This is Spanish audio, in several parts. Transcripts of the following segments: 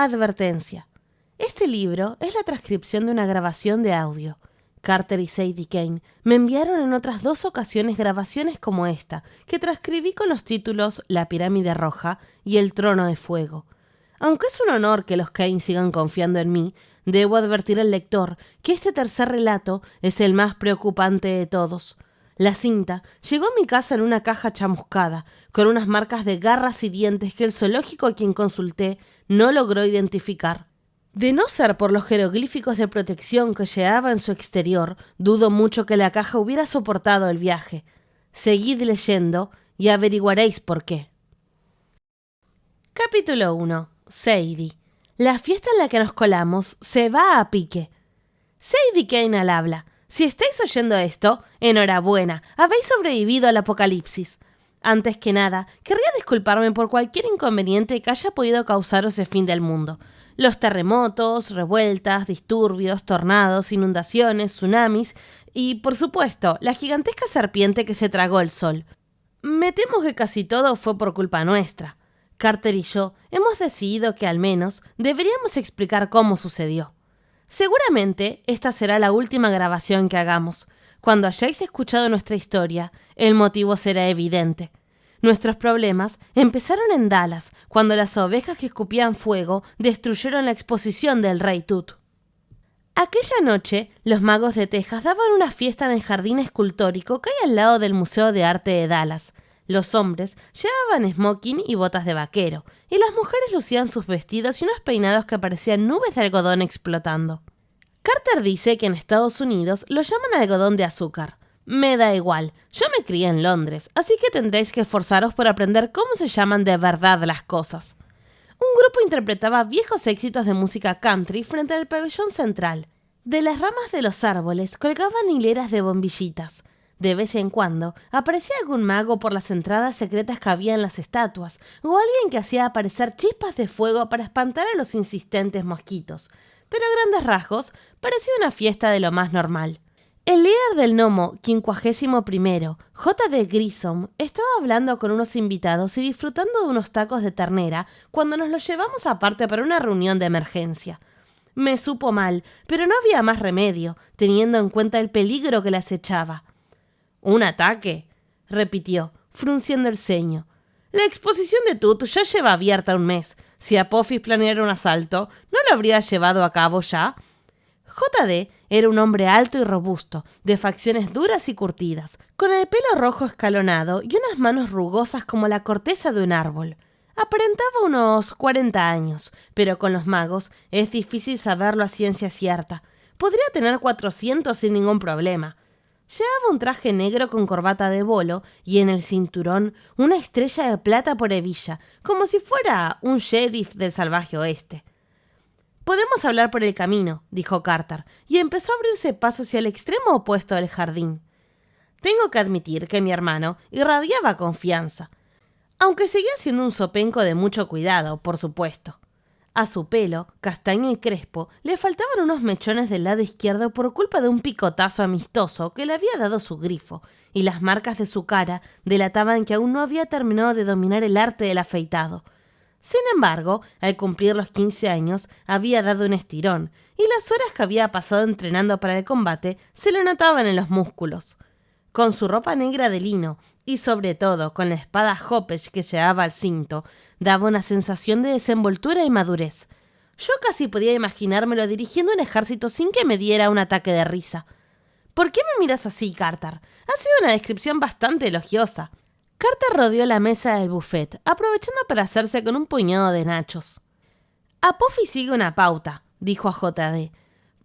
Advertencia. Este libro es la transcripción de una grabación de audio. Carter y Sadie Kane me enviaron en otras 2 ocasiones grabaciones como esta, que transcribí con los títulos La Pirámide Roja y El Trono de Fuego. Aunque es un honor que los Kane sigan confiando en mí, debo advertir al lector que este tercer relato es el más preocupante de todos. La cinta llegó a mi casa en una caja chamuscada, con unas marcas de garras y dientes que el zoológico a quien consulté no logró identificar. De no ser por los jeroglíficos de protección que llevaba en su exterior, dudo mucho que la caja hubiera soportado el viaje. Seguid leyendo y averiguaréis por qué. Capítulo 1. Sadie. La fiesta en la que nos colamos se va a pique. Sadie Kane al habla. Si estáis oyendo esto, enhorabuena, habéis sobrevivido al apocalipsis. Antes que nada, querría disculparme por cualquier inconveniente que haya podido causaros el fin del mundo. Los terremotos, revueltas, disturbios, tornados, inundaciones, tsunamis y, por supuesto, la gigantesca serpiente que se tragó el sol. Me temo que casi todo fue por culpa nuestra. Carter y yo hemos decidido que al menos deberíamos explicar cómo sucedió. Seguramente esta será la última grabación que hagamos. Cuando hayáis escuchado nuestra historia, el motivo será evidente. Nuestros problemas empezaron en Dallas, cuando las ovejas que escupían fuego destruyeron la exposición del Rey Tut. Aquella noche, los magos de Texas daban una fiesta en el jardín escultórico que hay al lado del Museo de Arte de Dallas. Los hombres llevaban smoking y botas de vaquero, y las mujeres lucían sus vestidos y unos peinados que parecían nubes de algodón explotando. Carter dice que en Estados Unidos lo llaman algodón de azúcar. Me da igual, yo me crié en Londres, así que tendréis que esforzaros por aprender cómo se llaman de verdad las cosas. Un grupo interpretaba viejos éxitos de música country frente al pabellón central. De las ramas de los árboles colgaban hileras de bombillitas. De vez en cuando aparecía algún mago por las entradas secretas que había en las estatuas, o alguien que hacía aparecer chispas de fuego para espantar a los insistentes mosquitos. Pero a grandes rasgos parecía una fiesta de lo más normal. El líder del gnomo 51º, J.D. Grissom, estaba hablando con unos invitados y disfrutando de unos tacos de ternera cuando nos los llevamos aparte para una reunión de emergencia. Me supo mal, pero no había más remedio, teniendo en cuenta el peligro que le acechaba. ¿Un ataque?, repitió, frunciendo el ceño. La exposición de Tut ya lleva abierta 1 mes. Si Apophis planeara un asalto, ¿no lo habría llevado a cabo ya? J.D. era un hombre alto y robusto, de facciones duras y curtidas, con el pelo rojo escalonado y unas manos rugosas como la corteza de un árbol. Aparentaba unos 40 años, pero con los magos es difícil saberlo a ciencia cierta. Podría tener 400 sin ningún problema. Llevaba un traje negro con corbata de bolo y en el cinturón una estrella de plata por hebilla, como si fuera un sheriff del salvaje oeste. «Podemos hablar por el camino», dijo Carter, y empezó a abrirse paso hacia el extremo opuesto del jardín. Tengo que admitir que mi hermano irradiaba confianza, aunque seguía siendo un zopenco de mucho cuidado, por supuesto. A su pelo, castaño y crespo, le faltaban unos mechones del lado izquierdo por culpa de un picotazo amistoso que le había dado su grifo, y las marcas de su cara delataban que aún no había terminado de dominar el arte del afeitado. Sin embargo, al cumplir los 15 años, había dado un estirón, y las horas que había pasado entrenando para el combate se le notaban en los músculos. Con su ropa negra de lino, y sobre todo con la espada Hopech que llevaba al cinto, daba una sensación de desenvoltura y madurez. Yo casi podía imaginármelo dirigiendo un ejército sin que me diera un ataque de risa. ¿Por qué me miras así, Carter? Ha sido una descripción bastante elogiosa. Carter rodeó la mesa del buffet, aprovechando para hacerse con un puñado de nachos. Apophis sigue una pauta, dijo a J.D.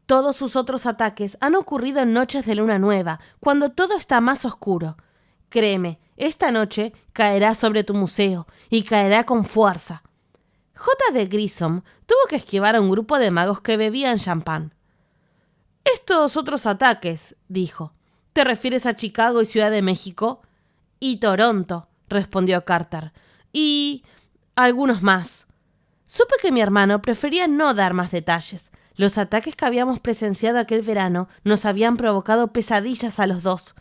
Todos sus otros ataques han ocurrido en noches de luna nueva, cuando todo está más oscuro. Créeme, esta noche caerá sobre tu museo, y caerá con fuerza. J.D. Grissom tuvo que esquivar a un grupo de magos que bebían champán. «Estos otros ataques», dijo. «¿Te refieres a Chicago y Ciudad de México?» «Y Toronto», respondió Carter. «Y algunos más». Supe que mi hermano prefería no dar más detalles. Los ataques que habíamos presenciado aquel verano nos habían provocado pesadillas a los dos.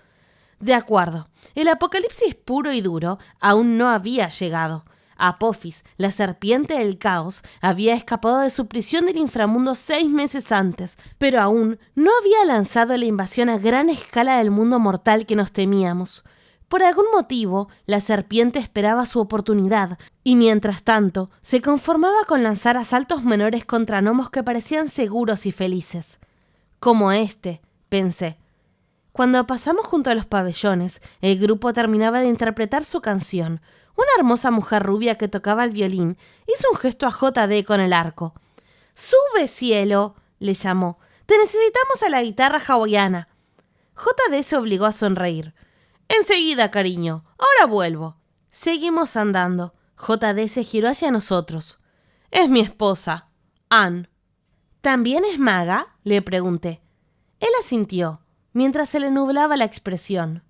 De acuerdo, el apocalipsis puro y duro aún no había llegado. Apophis, la serpiente del caos, había escapado de su prisión del inframundo 6 meses antes, pero aún no había lanzado la invasión a gran escala del mundo mortal que nos temíamos. Por algún motivo, la serpiente esperaba su oportunidad, y mientras tanto, se conformaba con lanzar asaltos menores contra gnomos que parecían seguros y felices. Como este, pensé. Cuando pasamos junto a los pabellones, el grupo terminaba de interpretar su canción. Una hermosa mujer rubia que tocaba el violín hizo un gesto a JD con el arco. «¡Sube, cielo!», le llamó. «Te necesitamos a la guitarra hawaiana». JD se obligó a sonreír. «Enseguida, cariño. Ahora vuelvo». Seguimos andando. JD se giró hacia nosotros. «Es mi esposa, Ann». «¿También es maga?», le pregunté. Él asintió, mientras se le nublaba la expresión.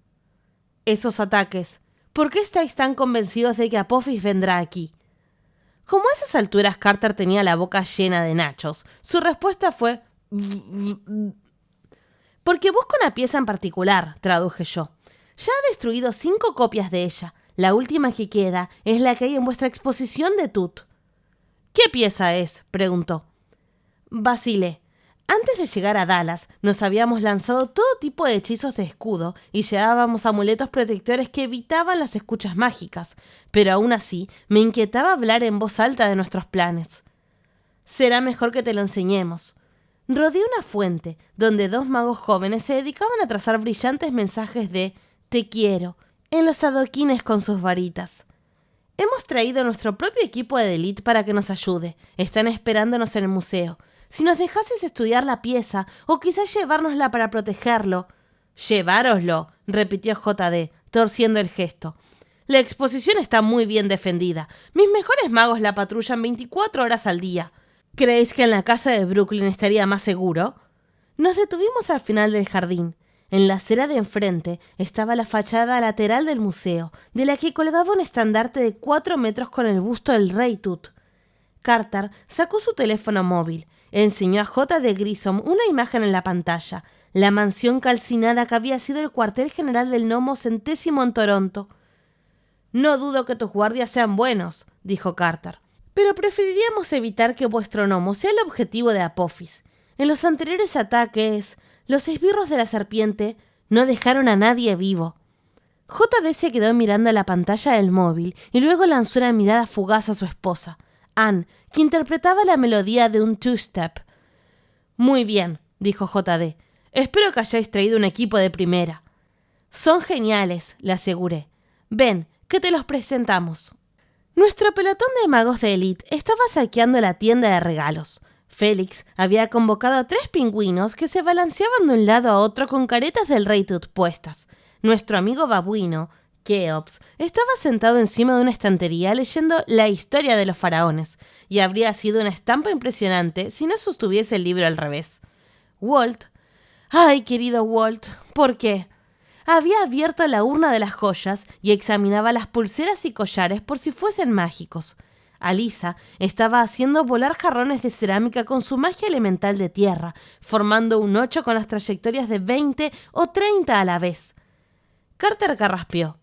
«Esos ataques. ¿Por qué estáis tan convencidos de que Apophis vendrá aquí?». Como a esas alturas Carter tenía la boca llena de nachos, su respuesta fue «Porque busco una pieza en particular», traduje yo. «Ya he destruido 5 copias de ella. La última que queda es la que hay en vuestra exposición de Tut». «¿Qué pieza es?», preguntó. Vacilé. Antes de llegar a Dallas, nos habíamos lanzado todo tipo de hechizos de escudo y llevábamos amuletos protectores que evitaban las escuchas mágicas, pero aún así me inquietaba hablar en voz alta de nuestros planes. «Será mejor que te lo enseñemos». Rodeé una fuente, donde 2 magos jóvenes se dedicaban a trazar brillantes mensajes de «te quiero» en los adoquines con sus varitas. «Hemos traído nuestro propio equipo de élite para que nos ayude. Están esperándonos en el museo. Si nos dejases estudiar la pieza, o quizás llevárnosla para protegerlo». «Llevároslo», repitió JD, torciendo el gesto. «La exposición está muy bien defendida. Mis mejores magos la patrullan 24 horas al día. ¿Creéis que en la casa de Brooklyn estaría más seguro?». Nos detuvimos al final del jardín. En la acera de enfrente estaba la fachada lateral del museo, de la que colgaba un estandarte de 4 metros con el busto del rey Tut. Carter sacó su teléfono móvil. Enseñó a JD Grissom una imagen en la pantalla, la mansión calcinada que había sido el cuartel general del gnomo centésimo en Toronto. «No dudo que tus guardias sean buenos», dijo Carter, «pero preferiríamos evitar que vuestro gnomo sea el objetivo de Apophis. En los anteriores ataques, los esbirros de la serpiente no dejaron a nadie vivo». JD se quedó mirando la pantalla del móvil y luego lanzó una mirada fugaz a su esposa, Ann, que interpretaba la melodía de un two-step. «Muy bien», dijo JD. «Espero que hayáis traído un equipo de primera». «Son geniales», le aseguré. «Ven, que te los presentamos». Nuestro pelotón de magos de élite estaba saqueando la tienda de regalos. Félix había convocado a 3 pingüinos que se balanceaban de un lado a otro con caretas del rey Tut puestas. Nuestro amigo babuino, Keops, estaba sentado encima de una estantería leyendo La historia de los faraones, y habría sido una estampa impresionante si no sostuviese el libro al revés. Walt, ay, querido Walt, ¿por qué? Había abierto la urna de las joyas y examinaba las pulseras y collares por si fuesen mágicos. Alisa estaba haciendo volar jarrones de cerámica con su magia elemental de tierra, formando un 8 con las trayectorias de 20 o 30 a la vez. Carter carraspeó.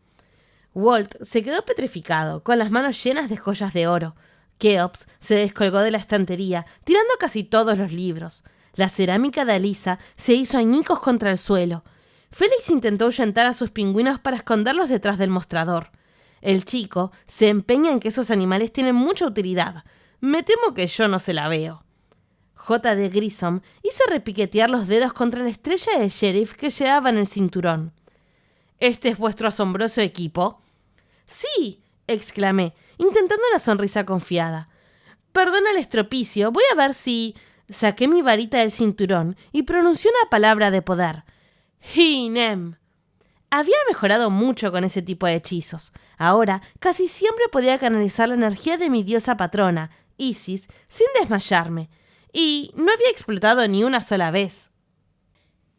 Walt se quedó petrificado, con las manos llenas de joyas de oro. Keops se descolgó de la estantería, tirando casi todos los libros. La cerámica de Alisa se hizo añicos contra el suelo. Félix intentó ahuyentar a sus pingüinos para esconderlos detrás del mostrador. El chico se empeña en que esos animales tienen mucha utilidad. Me temo que yo no se la veo. JD Grissom hizo repiquetear los dedos contra la estrella de sheriff que llevaba en el cinturón. ¿Este es vuestro asombroso equipo? Sí, exclamé, intentando una sonrisa confiada. Perdona el estropicio, voy a ver si... Saqué mi varita del cinturón y pronuncié una palabra de poder. Hinem. Había mejorado mucho con ese tipo de hechizos. Ahora casi siempre podía canalizar la energía de mi diosa patrona, Isis, sin desmayarme. Y no había explotado ni una sola vez.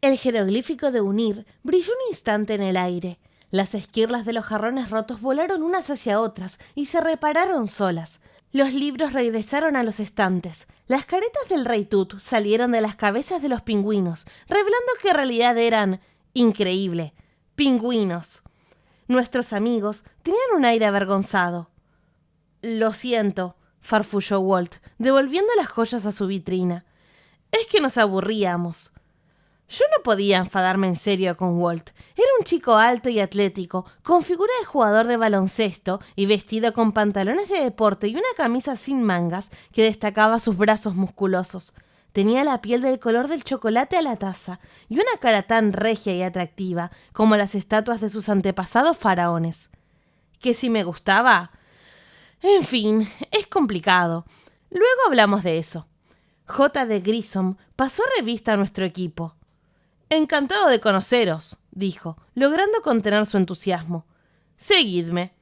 El jeroglífico de unir brilló un instante en el aire. Las esquirlas de los jarrones rotos volaron unas hacia otras y se repararon solas. Los libros regresaron a los estantes. Las caretas del rey Tut salieron de las cabezas de los pingüinos, revelando que en realidad eran, increíble, pingüinos. Nuestros amigos tenían un aire avergonzado. Lo siento, farfulló Walt, devolviendo las joyas a su vitrina. Es que nos aburríamos. Yo no podía enfadarme en serio con Walt. Era un chico alto y atlético, con figura de jugador de baloncesto y vestido con pantalones de deporte y una camisa sin mangas que destacaba sus brazos musculosos. Tenía la piel del color del chocolate a la taza y una cara tan regia y atractiva como las estatuas de sus antepasados faraones. ¿Que si me gustaba? En fin, es complicado. Luego hablamos de eso. J.D. Grissom pasó revista a nuestro equipo. «Encantado de conoceros», dijo, logrando contener su entusiasmo. «Seguidme».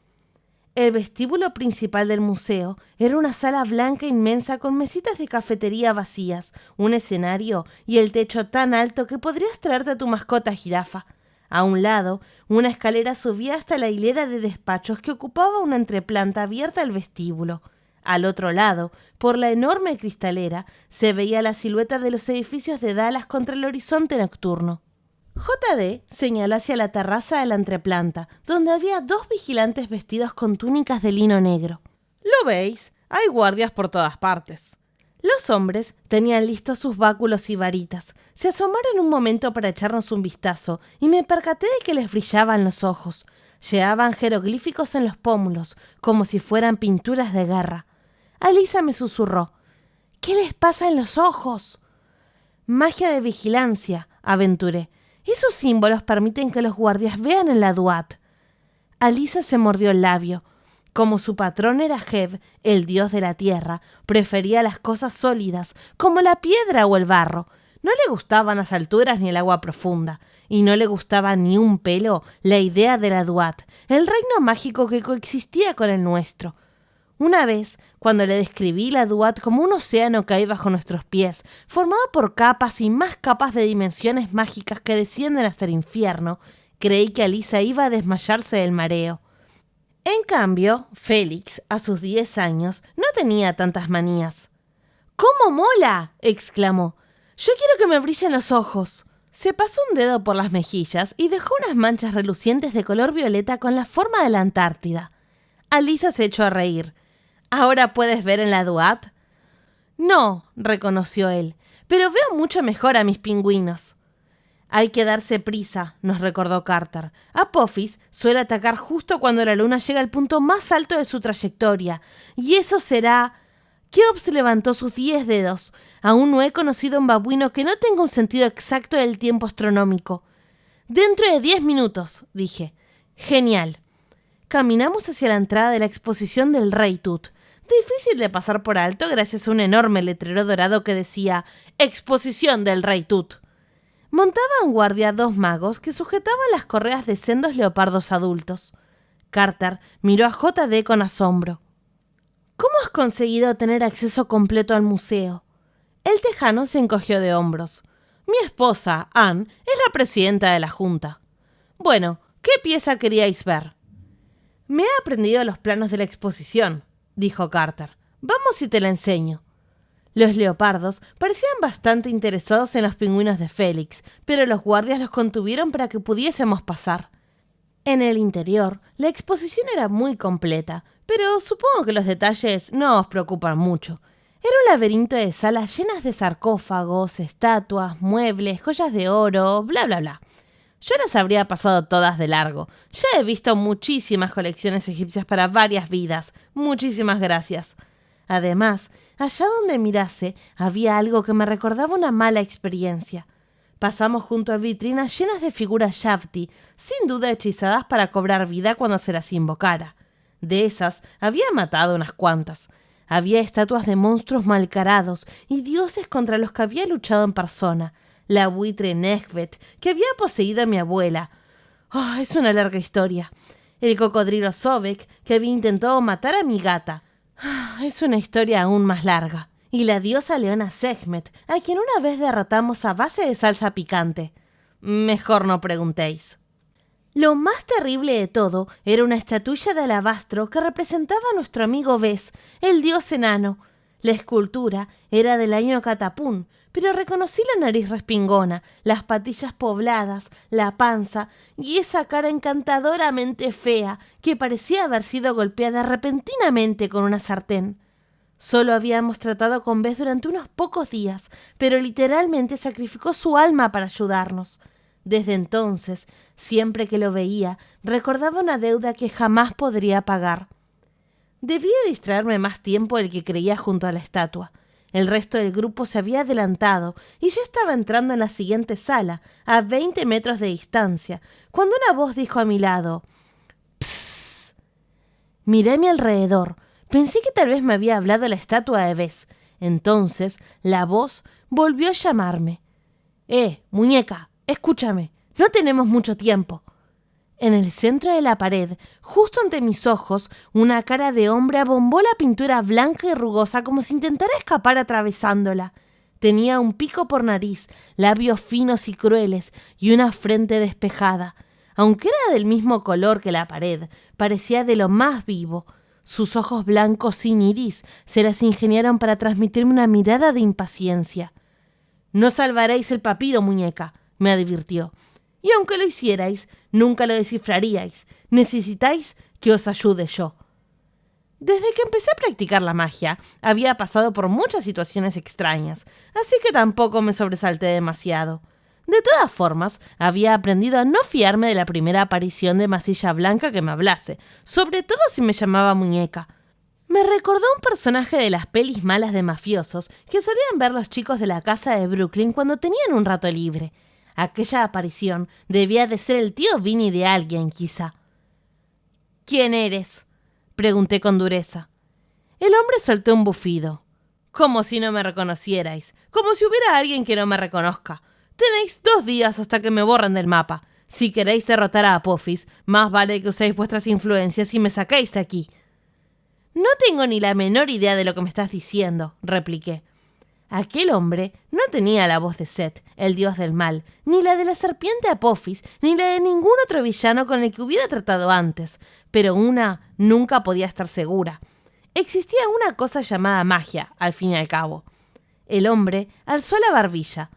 El vestíbulo principal del museo era una sala blanca inmensa con mesitas de cafetería vacías, un escenario y el techo tan alto que podrías traerte a tu mascota jirafa. A un lado, una escalera subía hasta la hilera de despachos que ocupaba una entreplanta abierta al vestíbulo. Al otro lado, por la enorme cristalera, se veía la silueta de los edificios de Dallas contra el horizonte nocturno. J.D. señaló hacia la terraza de la entreplanta, donde había 2 vigilantes vestidos con túnicas de lino negro. «¿Lo veis? Hay guardias por todas partes». Los hombres tenían listos sus báculos y varitas. Se asomaron un momento para echarnos un vistazo y me percaté de que les brillaban los ojos. Llevaban jeroglíficos en los pómulos, como si fueran pinturas de guerra. Alisa me susurró. «¿Qué les pasa en los ojos?» «Magia de vigilancia», aventuré. «Esos símbolos permiten que los guardias vean en la Duat». Alisa se mordió el labio. Como su patrón era Heb, el dios de la tierra, prefería las cosas sólidas, como la piedra o el barro. No le gustaban las alturas ni el agua profunda, y no le gustaba ni un pelo la idea de la Duat, el reino mágico que coexistía con el nuestro. Una vez, cuando le describí la Duat como un océano que hay bajo nuestros pies, formado por capas y más capas de dimensiones mágicas que descienden hasta el infierno, creí que Alisa iba a desmayarse del mareo. En cambio, Félix, a sus 10 años, no tenía tantas manías. «¡Cómo mola!», exclamó. «Yo quiero que me brillen los ojos». Se pasó un dedo por las mejillas y dejó unas manchas relucientes de color violeta con la forma de la Antártida. Alisa se echó a reír. «¿Ahora puedes ver en la Duat?» «No», reconoció él, «pero veo mucho mejor a mis pingüinos». «Hay que darse prisa», nos recordó Carter. «Apophis suele atacar justo cuando la luna llega al punto más alto de su trayectoria. Y eso será...» Keops levantó sus 10 dedos. «Aún no he conocido un babuino que no tenga un sentido exacto del tiempo astronómico». «Dentro de 10 minutos», dije. «Genial». Caminamos hacia la entrada de la exposición del Rey Tut. Difícil de pasar por alto gracias a un enorme letrero dorado que decía «Exposición del Rey Tut». Montaban guardia 2 magos que sujetaban las correas de sendos leopardos adultos. Carter miró a J.D. con asombro. «¿Cómo has conseguido tener acceso completo al museo?» El tejano se encogió de hombros. «Mi esposa, Anne, es la presidenta de la junta». «Bueno, ¿qué pieza queríais ver?» «Me he aprendido los planos de la exposición», dijo Carter. «Vamos y te la enseño». Los leopardos parecían bastante interesados en los pingüinos de Félix, pero los guardias los contuvieron para que pudiésemos pasar. En el interior, la exposición era muy completa, pero supongo que los detalles no os preocupan mucho. Era un laberinto de salas llenas de sarcófagos, estatuas, muebles, joyas de oro, bla bla bla. Yo las habría pasado todas de largo. Ya he visto muchísimas colecciones egipcias para varias vidas. Muchísimas gracias. Además, allá donde mirase, había algo que me recordaba una mala experiencia. Pasamos junto a vitrinas llenas de figuras Yafti, sin duda hechizadas para cobrar vida cuando se las invocara. De esas, había matado unas cuantas. Había estatuas de monstruos malcarados y dioses contra los que había luchado en persona. La buitre Nekhbet, que había poseído a mi abuela. Oh, es una larga historia. El cocodrilo Sobek, que había intentado matar a mi gata. Es una historia aún más larga. Y la diosa leona Sekhmet, a quien una vez derrotamos a base de salsa picante. Mejor no preguntéis. Lo más terrible de todo era una estatuilla de alabastro que representaba a nuestro amigo Bes, el dios enano. La escultura era del año Catapún, pero reconocí la nariz respingona, las patillas pobladas, la panza y esa cara encantadoramente fea que parecía haber sido golpeada repentinamente con una sartén. Solo habíamos tratado con Beth durante unos pocos días, pero literalmente sacrificó su alma para ayudarnos. Desde entonces, siempre que lo veía, recordaba una deuda que jamás podría pagar. Debía distraerme más tiempo del que creía junto a la estatua. El resto del grupo se había adelantado y ya estaba entrando en la siguiente sala, a 20 metros de distancia, cuando una voz dijo a mi lado: «Psss». Miré a mi alrededor. Pensé que tal vez me había hablado la estatua de Bess. Entonces, la voz volvió a llamarme. Muñeca, escúchame, no tenemos mucho tiempo». En el centro de la pared, justo ante mis ojos, una cara de hombre abombó la pintura blanca y rugosa como si intentara escapar atravesándola. Tenía un pico por nariz, labios finos y crueles y una frente despejada. Aunque era del mismo color que la pared, parecía de lo más vivo. Sus ojos blancos sin iris se las ingeniaron para transmitirme una mirada de impaciencia. «No salvaréis el papiro, muñeca», me advirtió. «Y aunque lo hicierais, nunca lo descifraríais. Necesitáis que os ayude yo». Desde que empecé a practicar la magia, había pasado por muchas situaciones extrañas, así que tampoco me sobresalté demasiado. De todas formas, había aprendido a no fiarme de la primera aparición de masilla blanca que me hablase, sobre todo si me llamaba muñeca. Me recordó un personaje de las pelis malas de mafiosos que solían ver los chicos de la casa de Brooklyn cuando tenían un rato libre. Aquella aparición debía de ser el tío Vinny de alguien, quizá. «¿Quién eres?», pregunté con dureza. El hombre soltó un bufido. «Como si no me reconocierais, como si hubiera alguien que no me reconozca. Tenéis 2 días hasta que me borren del mapa. Si queréis derrotar a Apophis, más vale que uséis vuestras influencias y me sacáis de aquí». «No tengo ni la menor idea de lo que me estás diciendo», repliqué. Aquel hombre no tenía la voz de Set, el dios del mal, ni la de la serpiente Apophis, ni la de ningún otro villano con el que hubiera tratado antes, pero una nunca podía estar segura. Existía una cosa llamada magia, al fin y al cabo. El hombre alzó la barbilla.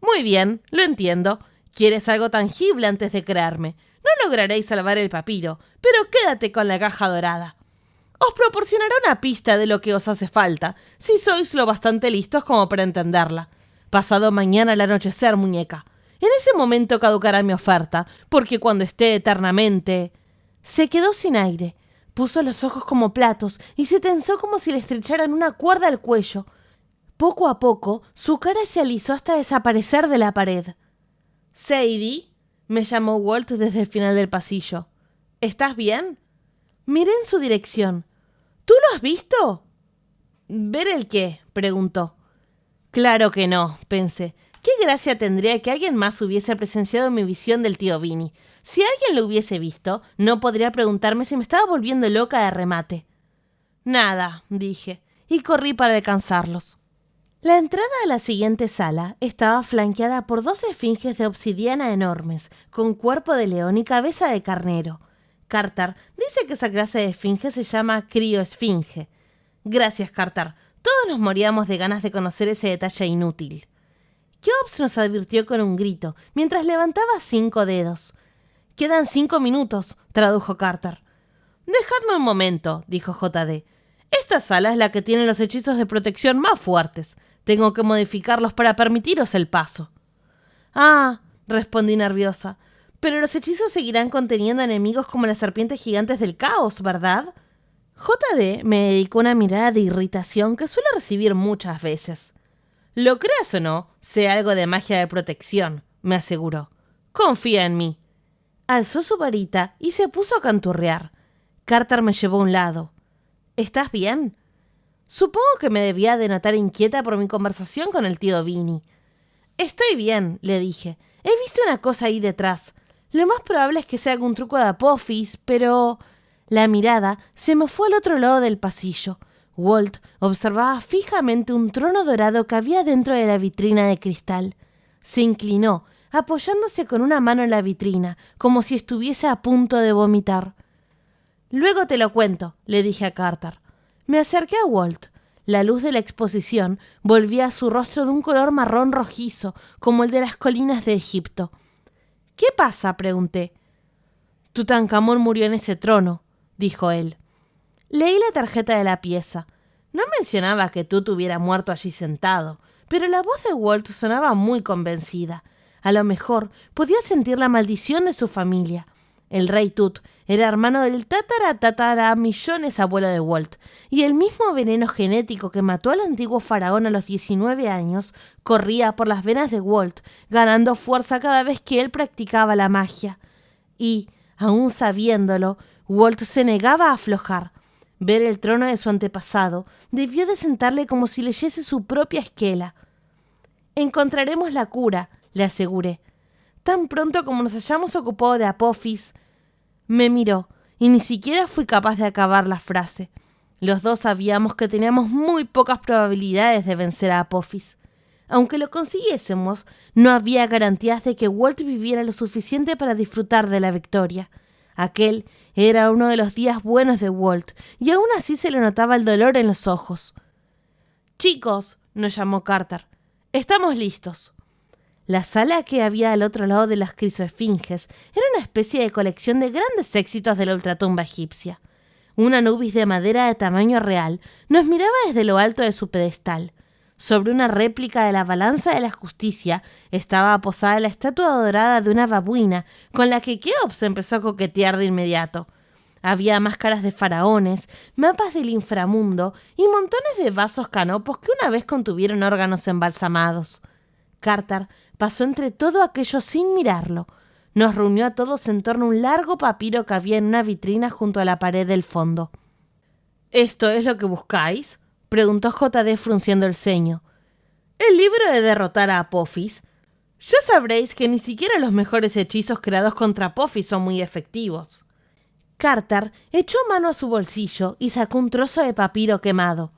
«Muy bien, lo entiendo. Quieres algo tangible antes de creerme. No lograréis salvar el papiro, pero quédate con la caja dorada. Os proporcionará una pista de lo que os hace falta, si sois lo bastante listos como para entenderla. Pasado mañana al anochecer, muñeca. En ese momento caducará mi oferta, porque cuando esté eternamente...». Se quedó sin aire. Puso los ojos como platos y se tensó como si le estrecharan una cuerda al cuello. Poco a poco, su cara se alisó hasta desaparecer de la pared. «Sadie», me llamó Walt desde el final del pasillo. «¿Estás bien?» Miré en su dirección. «¿Tú lo has visto?» «¿Ver el qué?», preguntó. «Claro que no», pensé. «¿Qué gracia tendría que alguien más hubiese presenciado mi visión del tío Vinny? Si alguien lo hubiese visto, no podría preguntarme si me estaba volviendo loca de remate». «Nada», dije, y corrí para alcanzarlos. La entrada a la siguiente sala estaba flanqueada por 2 esfinges de obsidiana enormes, con cuerpo de león y cabeza de carnero. Carter dice que esa clase de esfinge se llama crioesfinge. Gracias, Carter. Todos nos moríamos de ganas de conocer ese detalle inútil. Keops nos advirtió con un grito, mientras levantaba 5 dedos. «Quedan 5 minutos», tradujo Carter. «Dejadme un momento», dijo JD. «Esta sala es la que tiene los hechizos de protección más fuertes. Tengo que modificarlos para permitiros el paso». «Ah», respondí nerviosa. «Pero los hechizos seguirán conteniendo enemigos como las serpientes gigantes del caos, ¿verdad?» JD me dedicó una mirada de irritación que suele recibir muchas veces. «Lo creas o no, sé algo de magia de protección», me aseguró. «Confía en mí». Alzó su varita y se puso a canturrear. Carter me llevó a un lado. «¿Estás bien?» Supongo que me debía de notar inquieta por mi conversación con el tío Vinny. «Estoy bien», le dije. «He visto una cosa ahí detrás. Lo más probable es que sea algún truco de Apophis, pero...». La mirada se me fue al otro lado del pasillo. Walt observaba fijamente un trono dorado que había dentro de la vitrina de cristal. Se inclinó, apoyándose con una mano en la vitrina, como si estuviese a punto de vomitar. «Luego te lo cuento», le dije a Carter. Me acerqué a Walt. La luz de la exposición volvía a su rostro de un color marrón rojizo, como el de las colinas de Egipto. —¿Qué pasa? —pregunté. —Tutankamón murió en ese trono —dijo él. Leí la tarjeta de la pieza. No mencionaba que Tut hubiera muerto allí sentado, pero la voz de Walt sonaba muy convencida. A lo mejor podía sentir la maldición de su familia. El rey Tut era hermano del millones abuelo de Walt, y el mismo veneno genético que mató al antiguo faraón a los 19 años corría por las venas de Walt, ganando fuerza cada vez que él practicaba la magia. Y, aún sabiéndolo, Walt se negaba a aflojar. Ver el trono de su antepasado debió de sentarle como si leyese su propia esquela. «Encontraremos la cura», le aseguré. «Tan pronto como nos hayamos ocupado de Apophis». Me miró, y ni siquiera fui capaz de acabar la frase. Los dos sabíamos que teníamos muy pocas probabilidades de vencer a Apophis. Aunque lo consiguiésemos, no había garantías de que Walt viviera lo suficiente para disfrutar de la victoria. Aquel era uno de los días buenos de Walt, y aún así se le notaba el dolor en los ojos. «Chicos», nos llamó Carter, «estamos listos». La sala que había al otro lado de las crisoesfinges era una especie de colección de grandes éxitos de la ultratumba egipcia. Un Anubis de madera de tamaño real nos miraba desde lo alto de su pedestal. Sobre una réplica de la balanza de la justicia estaba posada la estatua dorada de una babuina con la que Keops empezó a coquetear de inmediato. Había máscaras de faraones, mapas del inframundo y montones de vasos canopos que una vez contuvieron órganos embalsamados. Carter pasó entre todo aquello sin mirarlo. Nos reunió a todos en torno a un largo papiro que había en una vitrina junto a la pared del fondo. «¿Esto es lo que buscáis?», preguntó J.D. frunciendo el ceño. «¿El libro de derrotar a Apophis? Ya sabréis que ni siquiera los mejores hechizos creados contra Apophis son muy efectivos». Carter echó mano a su bolsillo y sacó un trozo de papiro quemado.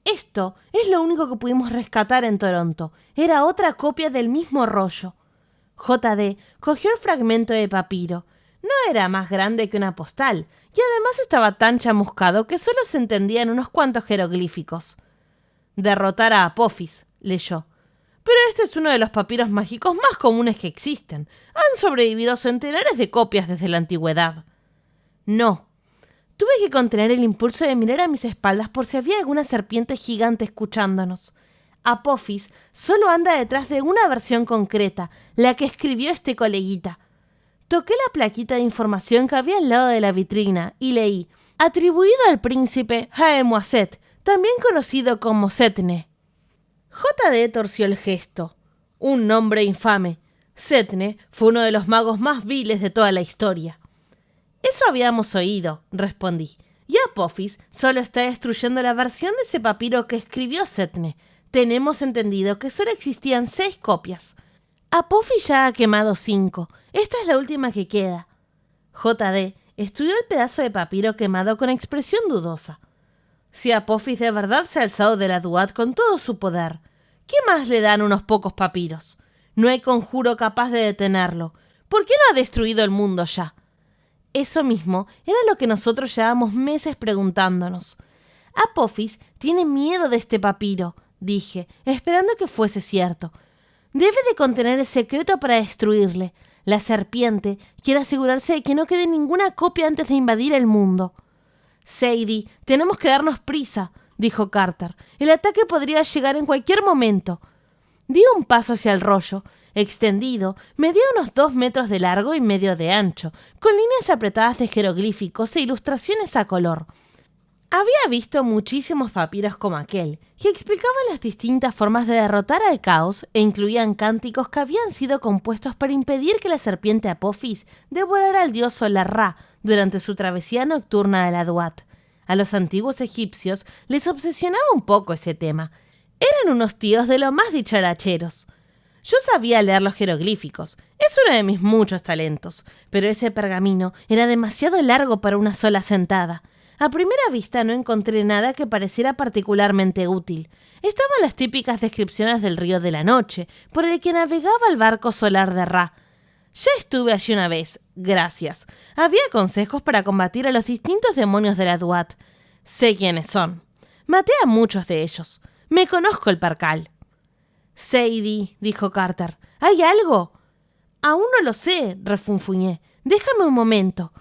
«Esto es lo único que pudimos rescatar en Toronto. Era otra copia del mismo rollo». J.D. cogió el fragmento de papiro. No era más grande que una postal, y además estaba tan chamuscado que solo se entendían unos cuantos jeroglíficos. «Derrotar a Apophis», leyó. «Pero este es uno de los papiros mágicos más comunes que existen. Han sobrevivido centenares de copias desde la antigüedad». «No». Tuve que contener el impulso de mirar a mis espaldas por si había alguna serpiente gigante escuchándonos. Apophis solo anda detrás de una versión concreta, la que escribió este coleguita. Toqué la plaquita de información que había al lado de la vitrina y leí: «Atribuido al príncipe Haemuaset, también conocido como Setne». J.D. torció el gesto. «Un nombre infame. Setne fue uno de los magos más viles de toda la historia». «Eso habíamos oído», respondí. «Y Apophis solo está destruyendo la versión de ese papiro que escribió Setne. Tenemos entendido que solo existían 6 copias. Apophis ya ha quemado 5. Esta es la última que queda». J.D. estudió el pedazo de papiro quemado con expresión dudosa. «Si Apophis de verdad se ha alzado de la Duat con todo su poder, ¿qué más le dan unos pocos papiros? No hay conjuro capaz de detenerlo. ¿Por qué no ha destruido el mundo ya?» Eso mismo era lo que nosotros llevábamos meses preguntándonos. «Apophis tiene miedo de este papiro», dije, esperando que fuese cierto. «Debe de contener el secreto para destruirle. La serpiente quiere asegurarse de que no quede ninguna copia antes de invadir el mundo». «Sadie, tenemos que darnos prisa», dijo Carter. «El ataque podría llegar en cualquier momento». Di un paso hacia el rollo. Extendido, medía unos 2 metros de largo y medio de ancho, con líneas apretadas de jeroglíficos e ilustraciones a color. Había visto muchísimos papiros como aquel, que explicaban las distintas formas de derrotar al caos e incluían cánticos que habían sido compuestos para impedir que la serpiente Apophis devorara al dios solar Ra durante su travesía nocturna de la Duat. A los antiguos egipcios les obsesionaba un poco ese tema. Eran unos tíos de lo más dicharacheros. Yo sabía leer los jeroglíficos, es uno de mis muchos talentos, pero ese pergamino era demasiado largo para una sola sentada. A primera vista no encontré nada que pareciera particularmente útil. Estaban las típicas descripciones del río de la noche, por el que navegaba el barco solar de Ra. Ya estuve allí una vez, gracias. Había consejos para combatir a los distintos demonios de la Duat. Sé quiénes son. Maté a muchos de ellos. Me conozco el percal. Sadie, dijo Carter, ¿hay algo? Aún no lo sé, refunfuñé. Déjame un momento.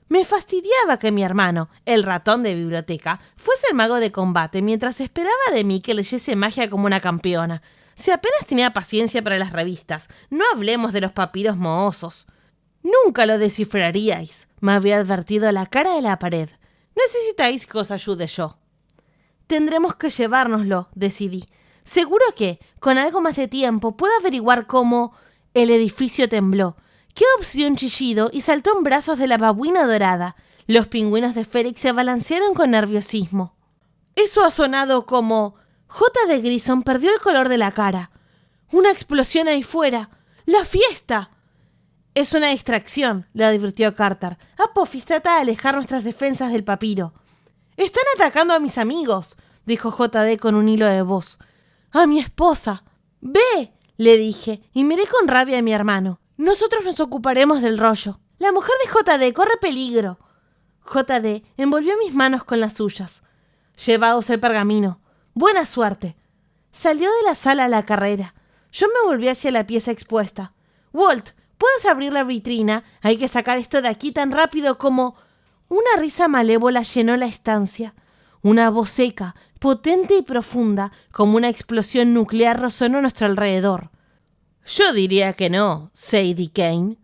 Me fastidiaba que mi hermano, el ratón de biblioteca, fuese el mago de combate mientras esperaba de mí que leyese magia como una campeona. Si apenas tenía paciencia para las revistas, no hablemos de los papiros mohosos. Nunca lo descifraríais, me había advertido la cara de la pared. Necesitáis que os ayude yo. Tendremos que llevárnoslo, decidí. Seguro que, con algo más de tiempo, puedo averiguar cómo... El edificio tembló. Qué obscenó un chillido y saltó en brazos de la babuina dorada. Los pingüinos de Félix se balancearon con nerviosismo. Eso ha sonado como... J. de Grison perdió el color de la cara. ¡Una explosión ahí fuera! ¡La fiesta! Es una distracción, le advirtió Carter. Apophis trata de alejar nuestras defensas del papiro. Están atacando a mis amigos, dijo J.D. con un hilo de voz. A mi esposa. ¡Ve! Le dije, y miré con rabia a mi hermano. Nosotros nos ocuparemos del rollo. La mujer de J.D. corre peligro. J.D. envolvió mis manos con las suyas. Llevaos el pergamino. Buena suerte. Salió de la sala a la carrera. Yo me volví hacia la pieza expuesta. Walt, ¿puedes abrir la vitrina? Hay que sacar esto de aquí tan rápido como... Una risa malévola llenó la estancia. Una voz seca, potente y profunda, como una explosión nuclear resonó a nuestro alrededor. Yo diría que no, Sadie Kane.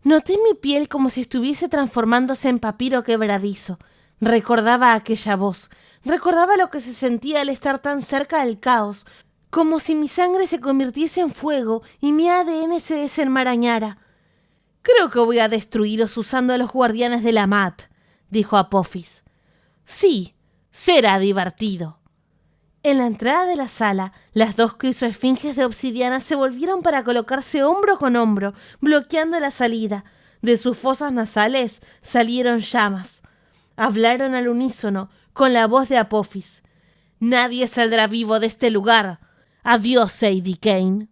Noté mi piel como si estuviese transformándose en papiro quebradizo. Recordaba aquella voz. Recordaba lo que se sentía al estar tan cerca del caos, como si mi sangre se convirtiese en fuego y mi ADN se desenmarañara. Creo que voy a destruiros usando a los guardianes de la MAT, dijo Apophis. Sí, será divertido. En la entrada de la sala, las dos crisoesfinges de obsidiana se volvieron para colocarse hombro con hombro, bloqueando la salida. De sus fosas nasales salieron llamas. Hablaron al unísono, con la voz de Apophis. Nadie saldrá vivo de este lugar. Adiós, Sadie Kane.